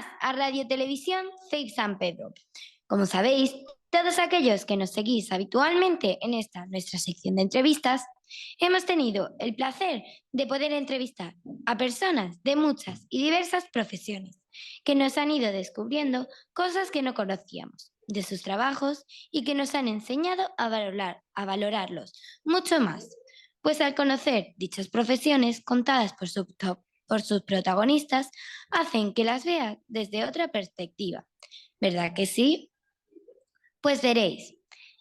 más a Radio Televisión CEIP San Pedro. Como sabéis, todos aquellos que nos seguís habitualmente en esta nuestra sección de entrevistas, hemos tenido el placer de poder entrevistar a personas de muchas y diversas profesiones que nos han ido descubriendo cosas que no conocíamos de sus trabajos y que nos han enseñado a valorarlos mucho más. Pues al conocer dichas profesiones contadas por sus protagonistas, hacen que las veas desde otra perspectiva. ¿Verdad que sí? Pues veréis,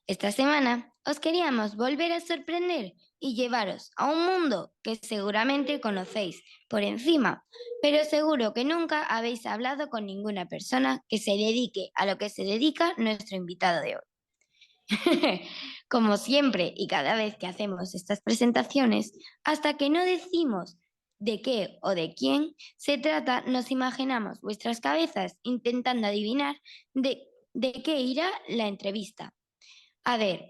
esta semana os queríamos volver a sorprender y llevaros a un mundo que seguramente conocéis por encima, pero seguro que nunca habéis hablado con ninguna persona que se dedique a lo que se dedica nuestro invitado de hoy. Como siempre y cada vez que hacemos estas presentaciones, hasta que no decimos de qué o de quién se trata, nos imaginamos vuestras cabezas intentando adivinar de qué irá la entrevista. A ver,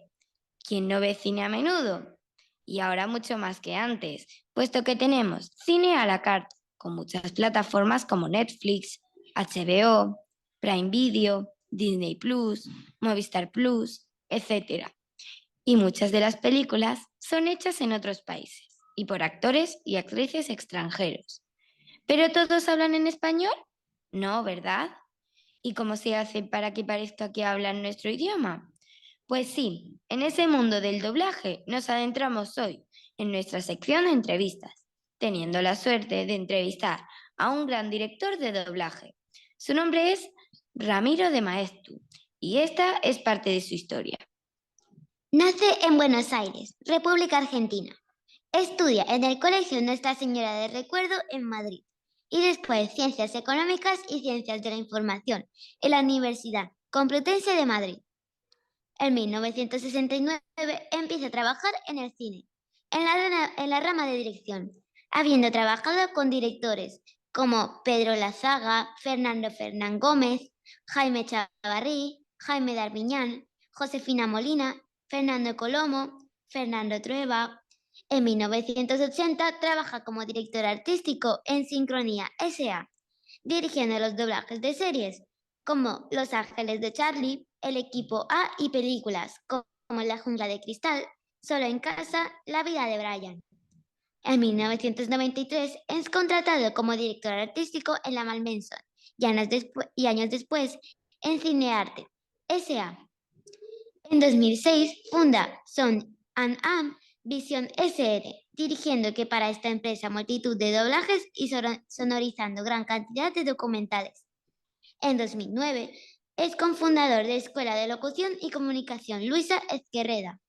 ¿quién no ve cine a menudo? Y ahora mucho más que antes, puesto que tenemos cine a la carta, con muchas plataformas como Netflix, HBO, Prime Video, Disney Plus, Movistar Plus, etc. Y muchas de las películas son hechas en otros países y por actores y actrices extranjeros. ¿Pero todos hablan en español? No, ¿verdad? ¿Y cómo se hace para que parezca que hablan nuestro idioma? Pues sí, en ese mundo del doblaje nos adentramos hoy en nuestra sección de entrevistas, teniendo la suerte de entrevistar a un gran director de doblaje. Su nombre es Ramiro de Maeztu y esta es parte de su historia. Nace en Buenos Aires, República Argentina. Estudia en el Colegio Nuestra Señora del Recuerdo en Madrid y después Ciencias Económicas y Ciencias de la Información en la Universidad Complutense de Madrid. En 1969 empieza a trabajar en el cine, en la rama de dirección, habiendo trabajado con directores como Pedro Lazaga, Fernando Fernán Gómez, Jaime Chavarrí, Jaime Darmiñán, Josefina Molina, Fernando Colomo, Fernando Trueba. En 1980 trabaja como director artístico en Sincronía S.A., dirigiendo los doblajes de series como Los Ángeles de Charlie, El Equipo A y películas como La Jungla de Cristal, Solo en Casa, La Vida de Brian. En 1993 es contratado como director artístico en La Malmenson y años después en Cinearte S.A. En 2006 funda Son and Am Visión S.R., dirigiendo que para esta empresa multitud de doblajes y sonorizando gran cantidad de documentales. En 2009 es cofundador de Escuela de Locución y Comunicación Luisa Ezquerreda.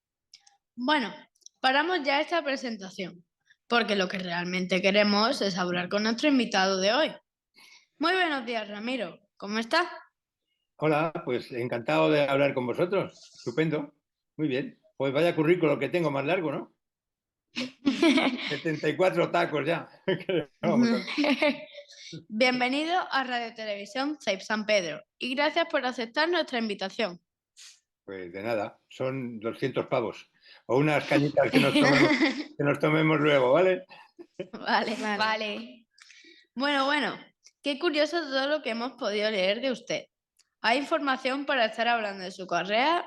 Bueno, paramos ya esta presentación, porque lo que realmente queremos es hablar con nuestro invitado de hoy. Muy buenos días, Ramiro. ¿Cómo está? Hola, pues encantado de hablar con vosotros. Estupendo. Muy bien. Pues vaya currículo que tengo más largo, ¿no? 74 tacos ya. Bienvenido a Radio Televisión CEIP San Pedro y gracias por aceptar nuestra invitación. Pues de nada, son 200 pavos. O unas cañitas que nos tomemos luego, ¿vale? Vale. Bueno, qué curioso todo lo que hemos podido leer de usted. Hay información para estar hablando de su carrera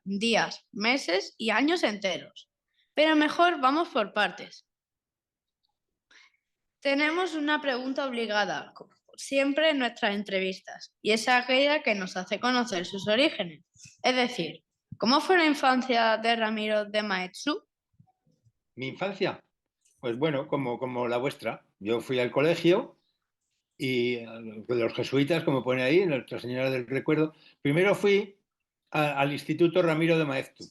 días, meses y años enteros. Pero mejor vamos por partes. Tenemos una pregunta obligada, como siempre en nuestras entrevistas, y es aquella que nos hace conocer sus orígenes. Es decir, ¿cómo fue la infancia de Ramiro de Maeztu? Mi infancia, pues bueno, como la vuestra. Yo fui al colegio y de los jesuitas, como pone ahí, Nuestra Señora del Recuerdo. Primero fui al Instituto Ramiro de Maeztu,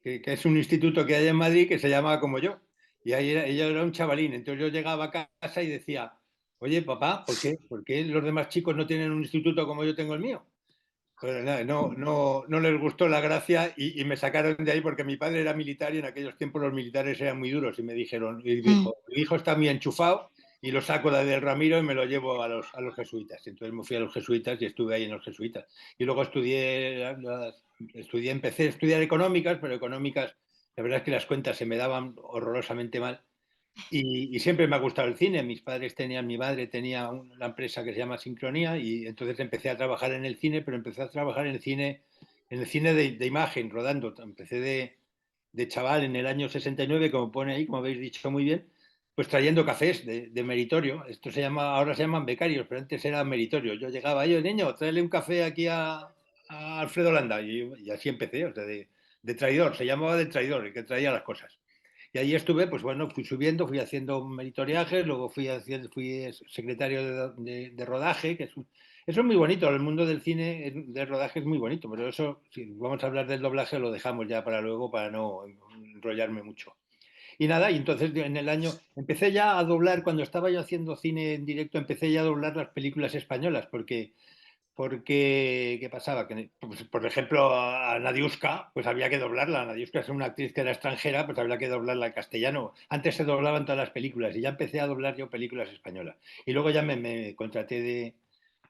que es un instituto que hay en Madrid que se llama como yo. Y ahí ella era un chavalín. Entonces yo llegaba a casa y decía, oye, papá, ¿por qué los demás chicos no tienen un instituto como yo tengo el mío? Pues nada, no les gustó la gracia y me sacaron de ahí porque mi padre era militar y en aquellos tiempos los militares eran muy duros y me dijeron, y dijo, mi hijo está muy enchufado y lo saco del Ramiro y me lo llevo a los jesuitas. Entonces me fui a los jesuitas y estuve ahí en los jesuitas. Y luego empecé a estudiar económicas, pero económicas, la verdad es que las cuentas se me daban horrorosamente mal. Y siempre me ha gustado el cine. Mi madre tenía una empresa que se llama Sincronía y entonces empecé a trabajar en el cine, pero empecé a trabajar en el cine de imagen, rodando. Empecé de chaval en el año 69, como pone ahí, como habéis dicho muy bien, pues trayendo cafés de meritorio. Esto se llama, ahora se llaman becarios, pero antes era meritorio. Yo llegaba, yo, niño, tráele un café aquí a Alfredo Landa. Y así empecé, o sea, de traidor, se llamaba de traidor, el que traía las cosas. Y ahí estuve, pues bueno, fui subiendo, fui haciendo meritoriajes, luego fui secretario de rodaje, eso es muy bonito, el mundo del cine, de rodaje es muy bonito, pero eso, si vamos a hablar del doblaje, lo dejamos ya para luego, para no enrollarme mucho. Y nada, y entonces en el año, empecé ya a doblar, cuando estaba yo haciendo cine en directo, empecé ya a doblar las películas españolas, porque, ¿qué pasaba? Que, pues, por ejemplo, a Nadiuska, pues había que doblarla. Nadiuska es una actriz que era extranjera, pues había que doblarla en castellano. Antes se doblaban todas las películas y ya empecé a doblar yo películas españolas. Y luego ya me contraté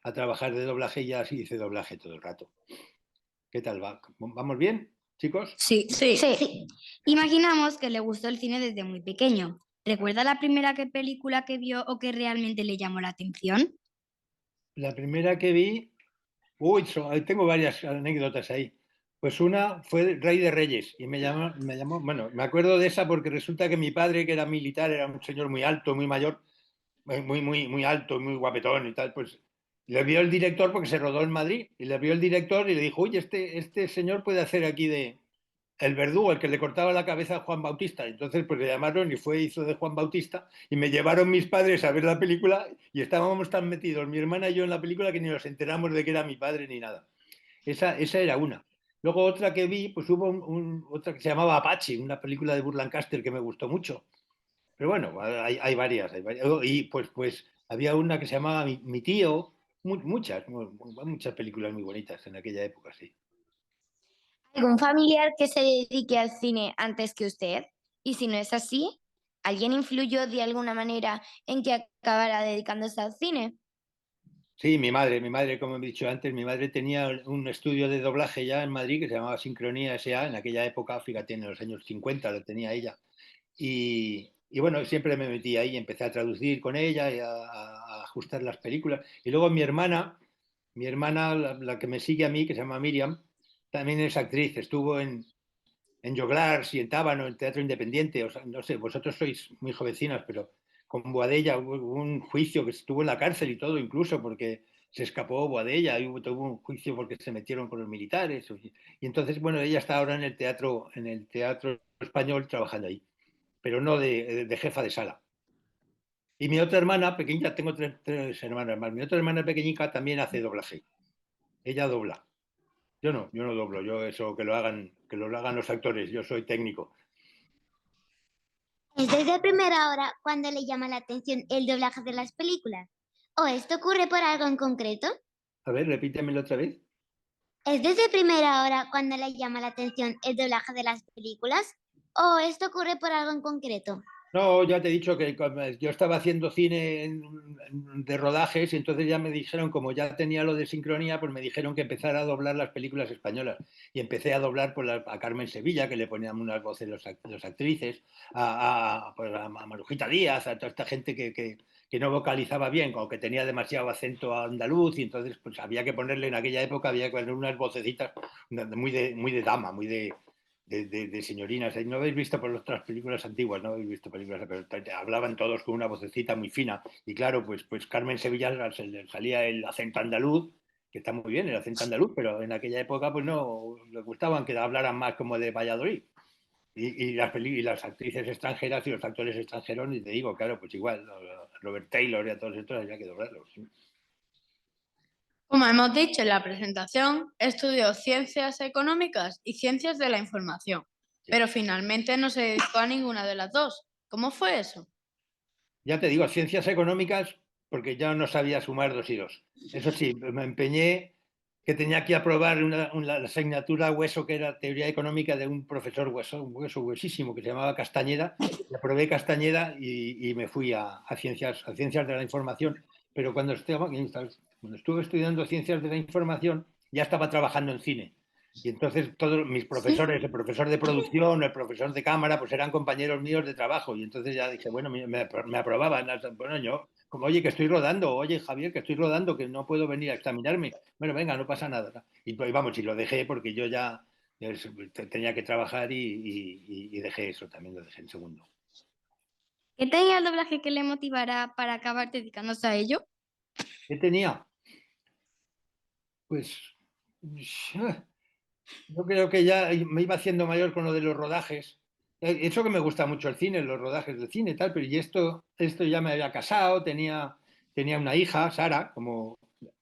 a trabajar de doblaje y ya así hice doblaje todo el rato. ¿Qué tal va? ¿Vamos bien, chicos? Sí. Sí. Sí. Imaginamos que le gustó el cine desde muy pequeño. ¿Recuerda la primera película que vio o que realmente le llamó la atención? La primera que vi, tengo varias anécdotas ahí. Pues una fue Rey de Reyes y me llamó, bueno, me acuerdo de esa porque resulta que mi padre, que era militar, era un señor muy alto, muy mayor, muy alto, muy guapetón y tal, pues le vio el director porque se rodó en Madrid y le vio el director y le dijo, oye, este señor puede hacer aquí de el verdugo, el que le cortaba la cabeza a Juan Bautista. Entonces, pues le llamaron y hizo de Juan Bautista y me llevaron mis padres a ver la película y estábamos tan metidos, mi hermana y yo, en la película que ni nos enteramos de que era mi padre ni nada. Esa era una. Luego otra que vi, pues hubo otra que se llamaba Apache, una película de Burt Lancaster que me gustó mucho. Pero bueno, hay varias, hay varias. Y pues había una que se llamaba Mi tío, muchas películas muy bonitas en aquella época, sí. ¿Algún familiar que se dedique al cine antes que usted? Y si no es así, ¿alguien influyó de alguna manera en que acabara dedicándose al cine? Sí, mi madre, como he dicho antes, mi madre tenía un estudio de doblaje ya en Madrid que se llamaba Sincronía S.A. En aquella época, fíjate, en los años 50 lo tenía ella. Y bueno, siempre me metí ahí, empecé a traducir con ella y a ajustar las películas. Y luego mi hermana, la que me sigue a mí, que se llama Miriam, también es actriz, estuvo en Joglars y en Tábano, en Teatro Independiente. O sea, no sé, vosotros sois muy jovencinas, pero con Boadella hubo un juicio que estuvo en la cárcel y todo, incluso porque se escapó Boadella, y tuvo un juicio porque se metieron con los militares. Y entonces, bueno, ella está ahora en el teatro español trabajando ahí, pero no de jefa de sala. Y mi otra hermana pequeña, tengo tres hermanas más, mi otra hermana pequeñica también hace doblaje. Ella dobla. Yo no doblo, yo eso que lo hagan los actores, yo soy técnico. ¿Es desde primera hora cuando le llama la atención el doblaje de las películas? ¿O esto ocurre por algo en concreto? A ver, repítemelo otra vez. ¿Es desde primera hora cuando le llama la atención el doblaje de las películas? ¿O esto ocurre por algo en concreto? No, ya te he dicho que yo estaba haciendo cine de rodajes y entonces ya me dijeron, como ya tenía lo de sincronía, pues me dijeron que empezara a doblar las películas españolas. Y empecé a doblar pues, a Carmen Sevilla, que le ponían unas voces los actrices, pues, a Marujita Díaz, a toda esta gente que no vocalizaba bien, o que tenía demasiado acento andaluz, y entonces pues había que ponerle, en aquella época había que poner unas vocecitas muy de dama, muy de señorinas. No habéis visto por otras películas antiguas, no habéis visto películas, pero hablaban todos con una vocecita muy fina. Y claro, pues Carmen Sevilla le salía el acento andaluz, que está muy bien el acento andaluz, pero en aquella época pues no les gustaban que hablaran más como de Valladolid. Y las actrices extranjeras y los actores extranjeros, y te digo, claro, pues igual, Robert Taylor y a todos estos había que doblarlos. ¿Sí? Como hemos dicho en la presentación, estudió Ciencias Económicas y Ciencias de la Información, pero finalmente no se dedicó a ninguna de las dos. ¿Cómo fue eso? Ya te digo, ciencias económicas, porque ya no sabía sumar 2 y 2. Eso sí, me empeñé que tenía que aprobar la asignatura hueso, que era teoría económica de un profesor un hueso huesísimo, que se llamaba Castañeda. Y aprobé Castañeda y me fui a ciencias de la información. Pero cuando estuve estudiando ciencias de la información, ya estaba trabajando en cine. Y entonces todos mis profesores, el profesor de producción, el profesor de cámara, pues eran compañeros míos de trabajo. Y entonces ya dije, bueno, me aprobaban. Bueno, yo, como, oye, que estoy rodando, oye, Javier, que estoy rodando, que no puedo venir a examinarme. Bueno, venga, no pasa nada. Y pues, vamos, y lo dejé porque yo ya tenía que trabajar y dejé eso, también lo dejé en segundo. ¿Qué tenía el doblaje que le motivara para acabar dedicándose a ello? ¿Qué tenía? Pues yo creo que ya me iba haciendo mayor con lo de los rodajes. Eso que me gusta mucho el cine, los rodajes del cine y tal, pero y esto ya me había casado, tenía una hija, Sara, como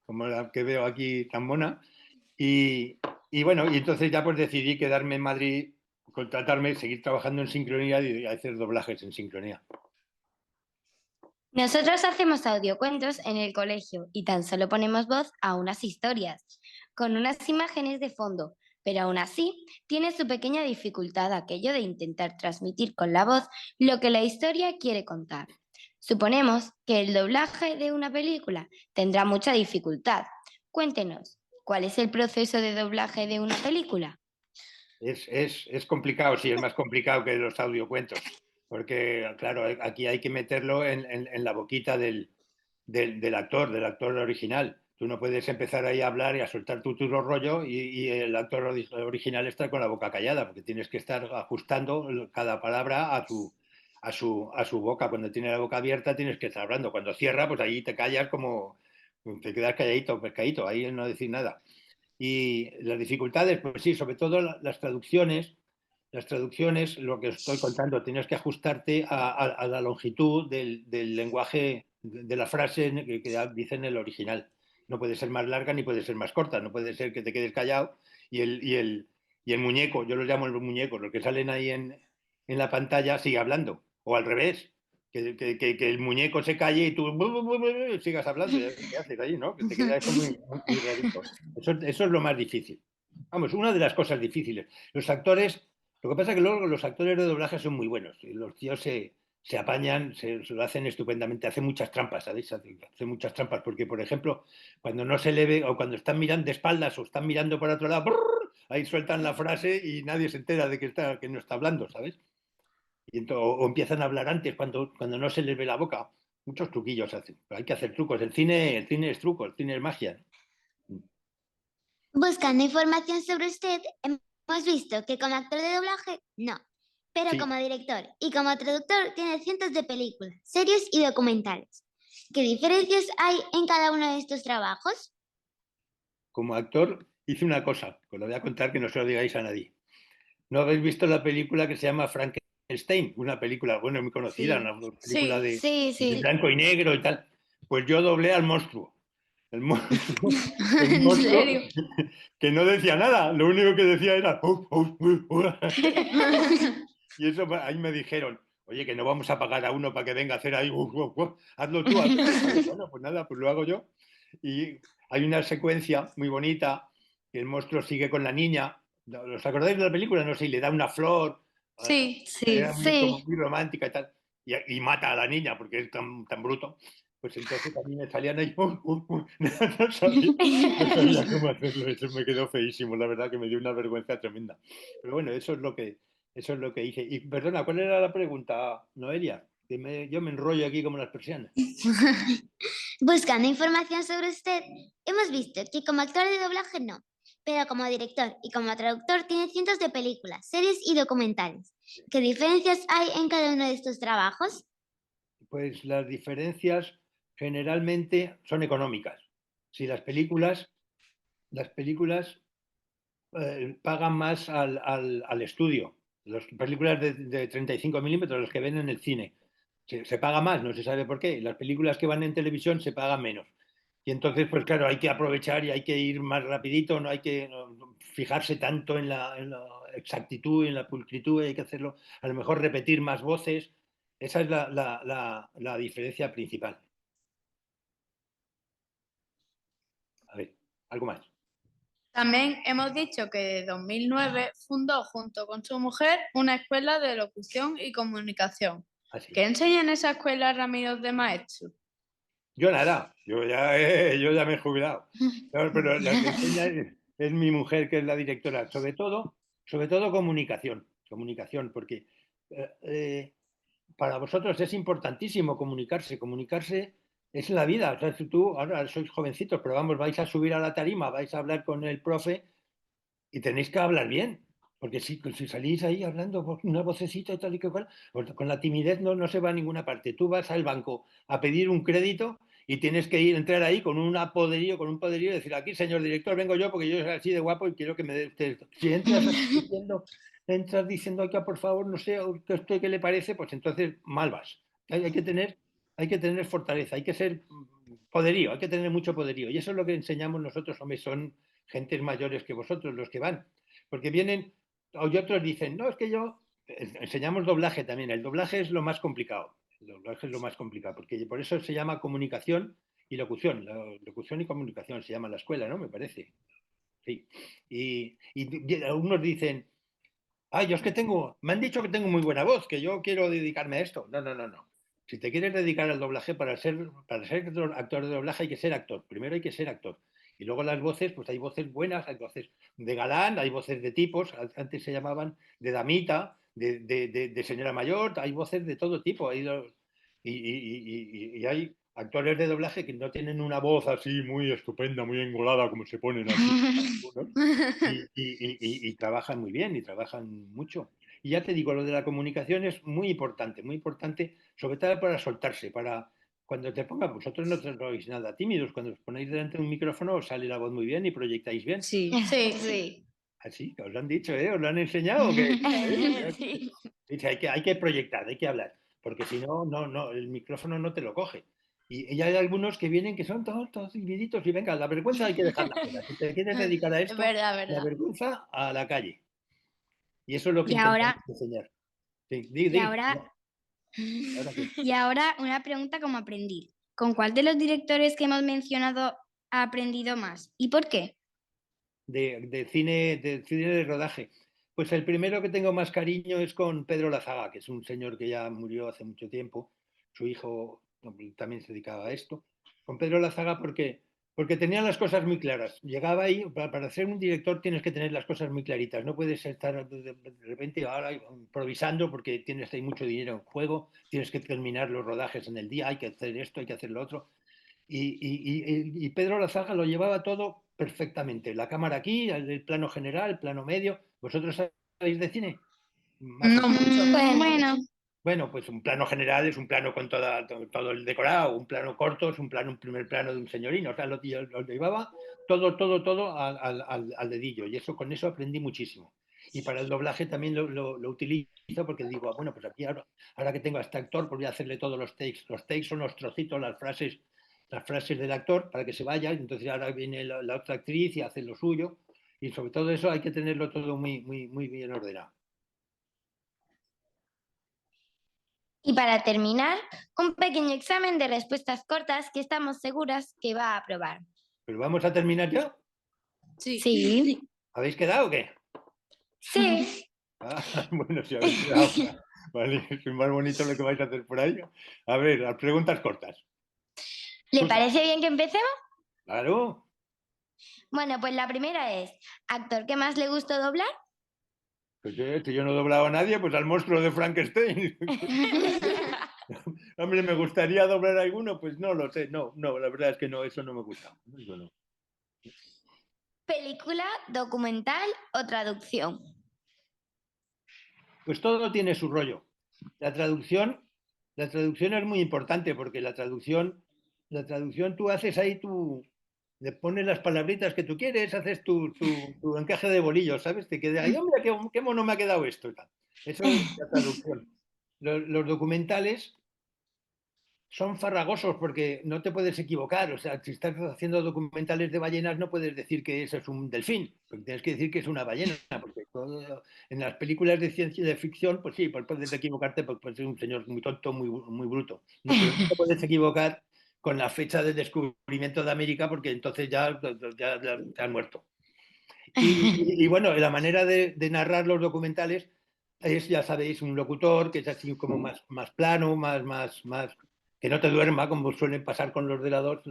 la que veo aquí tan mona, y bueno, y entonces ya pues decidí quedarme en Madrid, contratarme, seguir trabajando en sincronía y hacer doblajes en sincronía. Nosotros hacemos audiocuentos en el colegio y tan solo ponemos voz a unas historias, con unas imágenes de fondo, pero aún así tiene su pequeña dificultad aquello de intentar transmitir con la voz lo que la historia quiere contar. Suponemos que el doblaje de una película tendrá mucha dificultad. Cuéntenos, ¿cuál es el proceso de doblaje de una película? Es complicado, sí, es más complicado que los audiocuentos, porque claro, aquí hay que meterlo en la boquita del actor original. Tú no puedes empezar ahí a hablar y a soltar tu rollo y el actor original está con la boca callada, porque tienes que estar ajustando cada palabra a su boca. Cuando tiene la boca abierta tienes que estar hablando. Cuando cierra, pues ahí te callas como, te quedas calladito, pescadito, ahí no decir nada. Y las dificultades, pues sí, sobre todo las traducciones, lo que estoy contando, tienes que ajustarte a la longitud del lenguaje, de la frase que dice en el original. No puede ser más larga ni puede ser más corta, no puede ser que te quedes callado y el muñeco, yo lo llamo el muñeco, los que salen ahí en la pantalla sigue hablando, o al revés, que el muñeco se calle y tú sigas hablando. ¿Qué haces ahí, no? Que te queda eso muy rarito. Eso es lo más difícil. Vamos, una de las cosas difíciles. Los actores, lo que pasa es que luego los actores de doblaje son muy buenos. Y los tíos se apañan, se lo hacen estupendamente. Hacen muchas trampas, ¿sabéis? Hacen muchas trampas. Porque, por ejemplo, cuando no se le ve o cuando están mirando de espaldas o están mirando para otro lado, ahí sueltan la frase y nadie se entera de que no está hablando, ¿sabes? O empiezan a hablar antes cuando no se les ve la boca. Muchos truquillos hacen. Pero hay que hacer trucos. El cine es truco, el cine es magia. Buscando información sobre usted, hemos visto que como actor de doblaje, no. Pero Sí. como director y como traductor tiene cientos de películas, series y documentales. ¿Qué diferencias hay en cada uno de estos trabajos? Como actor hice una cosa, que os lo voy a contar que no se lo digáis a nadie. ¿No habéis visto la película que se llama Frankenstein? Una película, bueno, muy conocida, Sí. una película de Sí. blanco y negro y tal. Pues yo doblé al monstruo. El monstruo, el ¿En monstruo serio? que no decía nada, lo único que decía era... Y eso ahí me dijeron, oye, que no vamos a pagar a uno para que venga a hacer ahí, hazlo tú. Vale, bueno, pues nada, pues lo hago yo. Y hay una secuencia muy bonita que el monstruo sigue con la niña. ¿Os acordáis de la película? No sé, y le da una flor. Sí. Era como Sí. muy romántica y tal. Y mata a la niña porque es tan bruto. Pues entonces a mí me salían ahí. No sabía cómo hacerlo. Eso me quedó feísimo. La verdad que me dio una vergüenza tremenda. Pero bueno, eso es lo que hice. Y perdona, ¿cuál era la pregunta, Noelia? Que yo me enrollo aquí como las persianas. Buscando información sobre usted, hemos visto que como actor de doblaje no, pero como director y como traductor tiene cientos de películas, series y documentales. ¿Qué diferencias hay en cada uno de estos trabajos? Pues las diferencias generalmente son económicas. Si las películas pagan más al estudio. Las películas de 35 milímetros, los que ven en el cine, se paga más, no se sabe por qué. Las películas que van en televisión se pagan menos. Y entonces, pues claro, hay que aprovechar y hay que ir más rapidito, no hay que fijarse tanto en la exactitud, en la pulcritud, hay que hacerlo, a lo mejor repetir más voces. Esa es la diferencia principal. A ver, algo más. También hemos dicho que en 2009 fundó junto con su mujer una escuela de locución y comunicación. Así. ¿Qué enseña en esa escuela Ramiro de Maestro? Yo nada, yo ya me he jubilado. Pero es mi mujer que es la directora. Sobre todo comunicación, porque para vosotros es importantísimo comunicarse es la vida. O sea, si tú ahora sois jovencitos, pero vamos, vais a subir a la tarima, vais a hablar con el profe y tenéis que hablar bien. Porque si salís ahí hablando con una vocecita y tal y que cual, pues con la timidez no se va a ninguna parte. Tú vas al banco a pedir un crédito y tienes que entrar ahí con un poderío y decir, aquí, señor director, vengo yo porque yo soy así de guapo y quiero que me dé usted esto. Si entras diciendo, acá, por favor, no sé, ¿a usted qué le parece? Pues entonces mal vas. Hay que tener fortaleza, hay que ser poderío, hay que tener mucho poderío. Y eso es lo que enseñamos nosotros, hombre, son gentes mayores que vosotros los que van. Porque vienen, o otros dicen, no, es que yo enseñamos doblaje también. El doblaje es lo más complicado. El doblaje es lo más complicado, porque por eso se llama comunicación y locución. Locución y comunicación se llama la escuela, ¿no? Me parece. Sí. Y algunos dicen, ay, yo es que me han dicho que tengo muy buena voz, que yo quiero dedicarme a esto. No. Si te quieres dedicar al doblaje, para ser actor de doblaje hay que ser actor. Primero hay que ser actor. Y luego las voces, pues hay voces buenas, hay voces de galán, hay voces de tipos, antes se llamaban de damita, de señora mayor, hay voces de todo tipo. Y hay actores de doblaje que no tienen una voz así muy estupenda, muy engolada, como se ponen aquí algunos, y trabajan muy bien y trabajan mucho. Y ya te digo, lo de la comunicación es muy importante, sobre todo para soltarse, para cuando te ponga, vosotros no sois nada tímidos, cuando os ponéis delante de un micrófono os sale la voz muy bien y proyectáis bien. Sí. Sí. Así, os lo han dicho, ¿eh? ¿Os lo han enseñado? ¿O qué? Sí. Dice, hay que proyectar, hay que hablar, porque si no, el micrófono no te lo coge. Y hay algunos que vienen que son todos divididos y venga, la vergüenza hay que dejarla fuera. Si te quieres dedicar a Es esto, verdad, la verdad. vergüenza a la calle. Y eso es lo que Y intentamos ahora, enseñar. Sí, y ahora, ¿Ahora qué? y ahora una pregunta como aprendiz. ¿Con cuál de los directores que hemos mencionado ha aprendido más? ¿Y por qué? De cine de rodaje. Pues el primero que tengo más cariño es con Pedro Lazaga, que es un señor que ya murió hace mucho tiempo. Su hijo también se dedicaba a esto. Con Pedro Lazaga porque tenía las cosas muy claras. Llegaba ahí, para ser un director tienes que tener las cosas muy claritas. No puedes estar de repente ahora improvisando porque tienes ahí mucho dinero en juego, tienes que terminar los rodajes en el día, hay que hacer esto, hay que hacer lo otro. Y Pedro Lazaga lo llevaba todo perfectamente. La cámara aquí, el plano general, el plano medio. ¿Vosotros sabéis de cine? Más o No menos. mucho. Bueno, Bueno, pues un plano general es un plano con todo el decorado, un plano corto es un primer plano de un señorino. O sea, lo llevaba todo al dedillo. Y con eso aprendí muchísimo. Y para el doblaje también lo utilizo porque digo, bueno, pues aquí ahora que tengo a este actor, pues voy a hacerle todos los takes. Los takes son los trocitos, las frases del actor para que se vaya. Y entonces ahora viene la otra actriz y hace lo suyo. Y sobre todo eso hay que tenerlo todo muy bien ordenado. Y para terminar, un pequeño examen de respuestas cortas que estamos seguras que va a aprobar. ¿Pero vamos a terminar ya? Sí. Sí. ¿Habéis quedado o qué? Sí. Ah, bueno, si habéis quedado. Vale, es más bonito lo que vais a hacer por ahí. A ver, las preguntas cortas. ¿Le parece bien que empecemos? Claro. Bueno, pues la primera es, ¿actor que más le gustó doblar? Pues si yo no he doblado a nadie, pues al monstruo de Frankenstein. Hombre, ¿me gustaría doblar a alguno? Pues no lo sé. No, la verdad es que no, eso no me gusta. Eso no. ¿Película, documental o traducción? Pues todo tiene su rollo. La traducción es muy importante porque la traducción tú haces ahí le pones las palabritas que tú quieres, haces tu encaje de bolillos, ¿sabes? Te queda ahí, hombre, qué mono me ha quedado esto. Eso es la traducción. Los documentales son farragosos porque no te puedes equivocar. O sea, si estás haciendo documentales de ballenas, no puedes decir que eso es un delfín, porque tienes que decir que es una ballena. Porque en las películas de ciencia y de ficción, pues sí, pues puedes equivocarte, pues puedes ser un señor muy tonto, muy bruto. No, pero no te puedes equivocar con la fecha del descubrimiento de América, porque entonces ya te han muerto. Y bueno, la manera de narrar los documentales es, ya sabéis, un locutor que es así como más plano, más que no te duerma, como suelen pasar con los de la 2,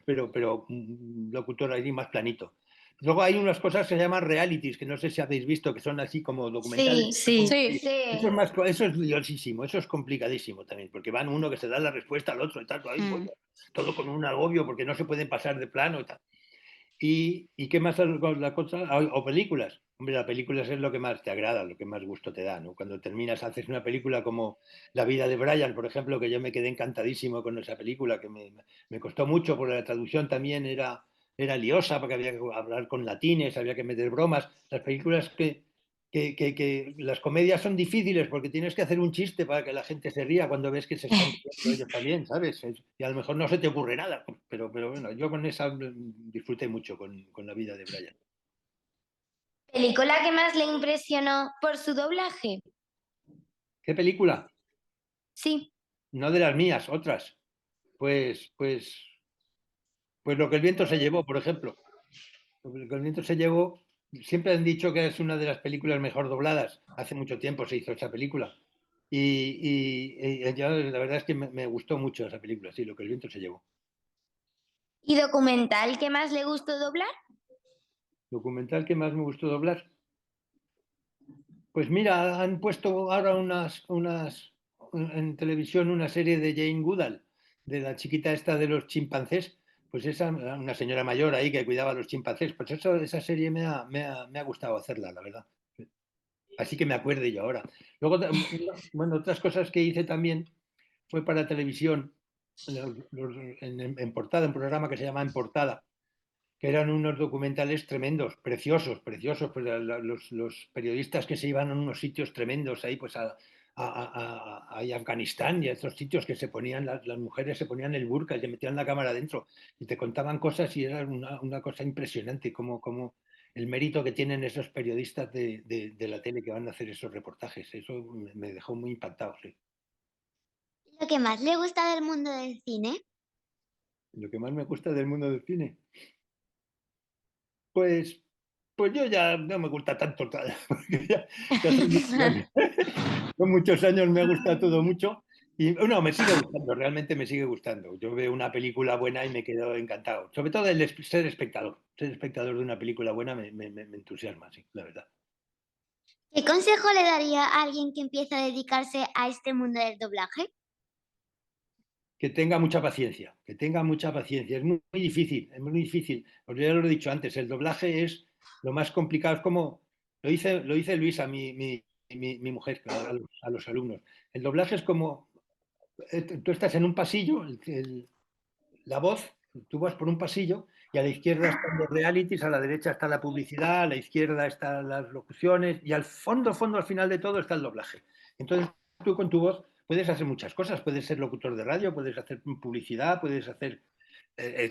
pero un locutor ahí más planito. Luego hay unas cosas que se llaman realities, que no sé si habéis visto, que son así como documentales. Sí. Eso es liosísimo, eso es complicadísimo también, porque van uno que se da la respuesta al otro y tal, ahí, todo con un agobio, porque no se pueden pasar de plano y tal. ¿Y qué más la cosa? O películas. Hombre, las películas es lo que más te agrada, lo que más gusto te da, ¿no? Cuando terminas, haces una película como La vida de Brian, por ejemplo, que yo me quedé encantadísimo con esa película, que me costó mucho, porque la traducción también era liosa, porque había que hablar con latines, había que meter bromas. Las películas que las comedias son difíciles porque tienes que hacer un chiste para que la gente se ría cuando ves que se están riendo ellos también, ¿sabes? Y a lo mejor no se te ocurre nada, pero bueno, yo con esa disfruté mucho con La vida de Brian. ¿Película que más le impresionó por su doblaje? ¿Qué película? Sí. No de las mías, otras. Pues Lo que el viento se llevó, por ejemplo. Lo que el viento se llevó, siempre han dicho que es una de las películas mejor dobladas. Hace mucho tiempo se hizo esa película. Y yo, la verdad es que me gustó mucho esa película, sí, Lo que el viento se llevó. ¿Y documental que más le gustó doblar? Documental que más me gustó doblar. Pues mira, han puesto ahora en televisión una serie de Jane Goodall, de la chiquita esta de los chimpancés. Pues esa, una señora mayor ahí que cuidaba a los chimpancés. Pues esa serie me ha gustado hacerla, la verdad. Así que me acuerde yo ahora. Luego, bueno, otras cosas que hice también fue para televisión, en Portada, un programa que se llama En Portada, que eran unos documentales tremendos, preciosos, preciosos. Pues los periodistas que se iban a unos sitios tremendos ahí, pues a Afganistán y a esos sitios que se ponían, las mujeres se ponían el burka y se metían la cámara dentro y te contaban cosas y era una cosa impresionante, como el mérito que tienen esos periodistas de la tele que van a hacer esos reportajes. Eso me dejó muy impactado, sí. ¿Lo que más le gusta del mundo del cine? Lo que más me gusta del mundo del cine, pues yo ya no me gusta tanto, porque ya son muchos años, me gusta todo mucho. Y no, me sigue gustando, realmente me sigue gustando. Yo veo una película buena y me quedo encantado. Sobre todo el ser espectador. Ser espectador de una película buena me entusiasma, sí, la verdad. ¿Qué consejo le daría a alguien que empieza a dedicarse a este mundo del doblaje? Que tenga mucha paciencia, que tenga mucha paciencia. Es muy difícil, es muy difícil. Porque ya lo he dicho antes, el doblaje es lo más complicado. Es como, lo dice Luisa, mi mujer, a los alumnos. El doblaje es como, tú estás en un pasillo, la voz, tú vas por un pasillo y a la izquierda están los realities, a la derecha está la publicidad, a la izquierda están las locuciones y al fondo, al final de todo está el doblaje. Entonces tú con tu voz puedes hacer muchas cosas, puedes ser locutor de radio, puedes hacer publicidad, puedes hacer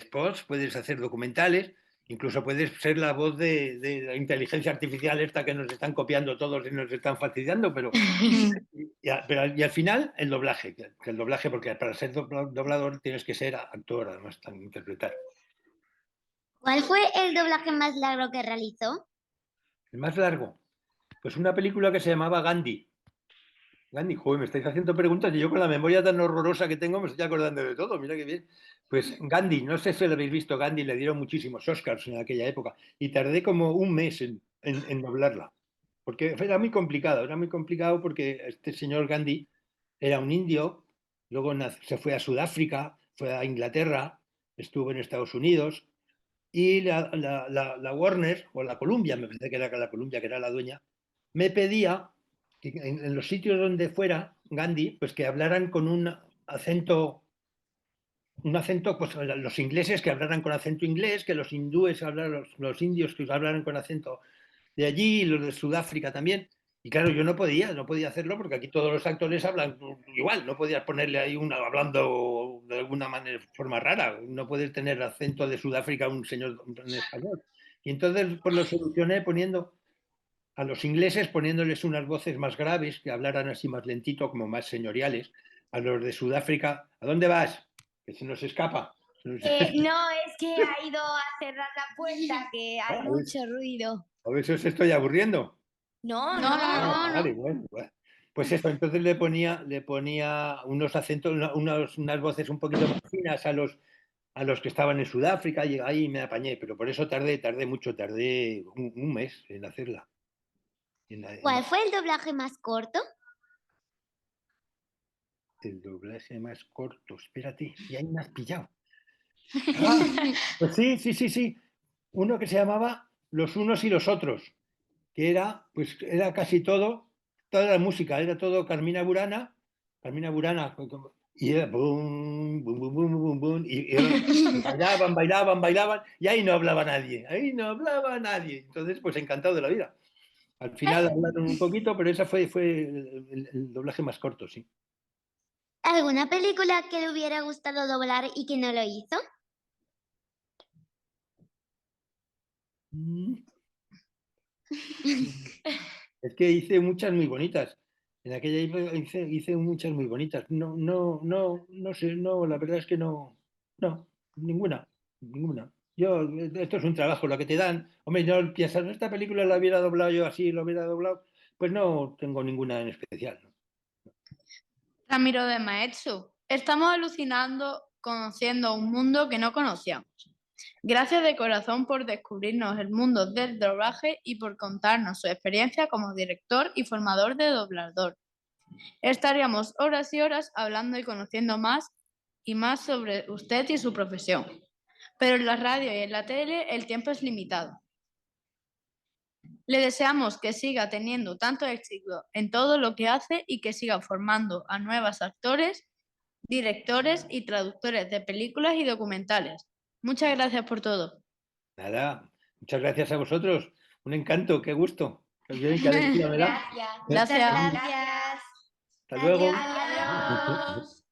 spots, puedes hacer documentales, incluso puedes ser la voz de la inteligencia artificial esta que nos están copiando todos y nos están fastidiando, pero y al final el doblaje, que el doblaje, porque para ser doblador tienes que ser actor, además, interpretar. ¿Cuál fue el doblaje más largo que realizó? El más largo, pues una película que se llamaba Gandhi. Gandhi, joder, me estáis haciendo preguntas y yo con la memoria tan horrorosa que tengo me estoy acordando de todo, mira qué bien. Pues Gandhi, no sé si lo habéis visto, Gandhi le dieron muchísimos Oscars en aquella época y tardé como un mes en doblarla, porque era muy complicado porque este señor Gandhi era un indio, luego se fue a Sudáfrica, fue a Inglaterra, estuvo en Estados Unidos y la Warner, o la Columbia, me parece que era la Columbia que era la dueña, me pedía que en los sitios donde fuera Gandhi, pues que hablaran con un acento, pues los ingleses que hablaran con acento inglés, que los hindúes hablaran, los indios que hablaran con acento de allí, y los de Sudáfrica también. Y claro, yo no podía hacerlo porque aquí todos los actores hablan igual, no podías ponerle ahí uno hablando de alguna manera, forma rara, no puedes tener acento de Sudáfrica un señor en español. Y entonces pues lo solucioné a los ingleses poniéndoles unas voces más graves, que hablaran así más lentito, como más señoriales. A los de Sudáfrica, ¿a dónde vas? Que se nos escapa. No, es que ha ido a cerrar la puerta, que hay mucho ruido. A ver si os estoy aburriendo. No, Vale, bueno. Pues eso, entonces le ponía unos acentos, unas voces un poquito más finas a los que estaban en Sudáfrica y ahí me apañé, pero por eso tardé mucho, tardé un mes en hacerla. ¿Cuál fue el doblaje más corto? El doblaje más corto, espérate, y ahí me has pillado. Ah, pues sí. Uno que se llamaba Los unos y los otros, que era, pues era casi todo, toda la música, era todo Carmina Burana, y era bum, bum, bum, bum, bum, bum, y bailaban, y ahí no hablaba nadie. Entonces, pues encantado de la vida. Al final hablaron un poquito, pero ese fue el doblaje más corto, sí. ¿Alguna película que le hubiera gustado doblar y que no lo hizo? Es que hice muchas muy bonitas. En aquella época hice muchas muy bonitas. No sé, la verdad es que no, ninguna. Esto es un trabajo, lo que te dan. Hombre, no piensas, esta película la hubiera doblado yo así, lo hubiera doblado. Pues no tengo ninguna en especial, ¿no? Ramiro de Maeztu, estamos alucinando conociendo un mundo que no conocíamos. Gracias de corazón por descubrirnos el mundo del doblaje y por contarnos su experiencia como director y formador de doblador. Estaríamos horas y horas hablando y conociendo más y más sobre usted y su profesión. Pero en la radio y en la tele el tiempo es limitado. Le deseamos que siga teniendo tanto éxito en todo lo que hace y que siga formando a nuevos actores, directores y traductores de películas y documentales. Muchas gracias por todo. Nada, muchas gracias a vosotros. Un encanto, qué gusto. Qué bien, qué alegría me da. Gracias. Gracias. Hasta luego. Adiós.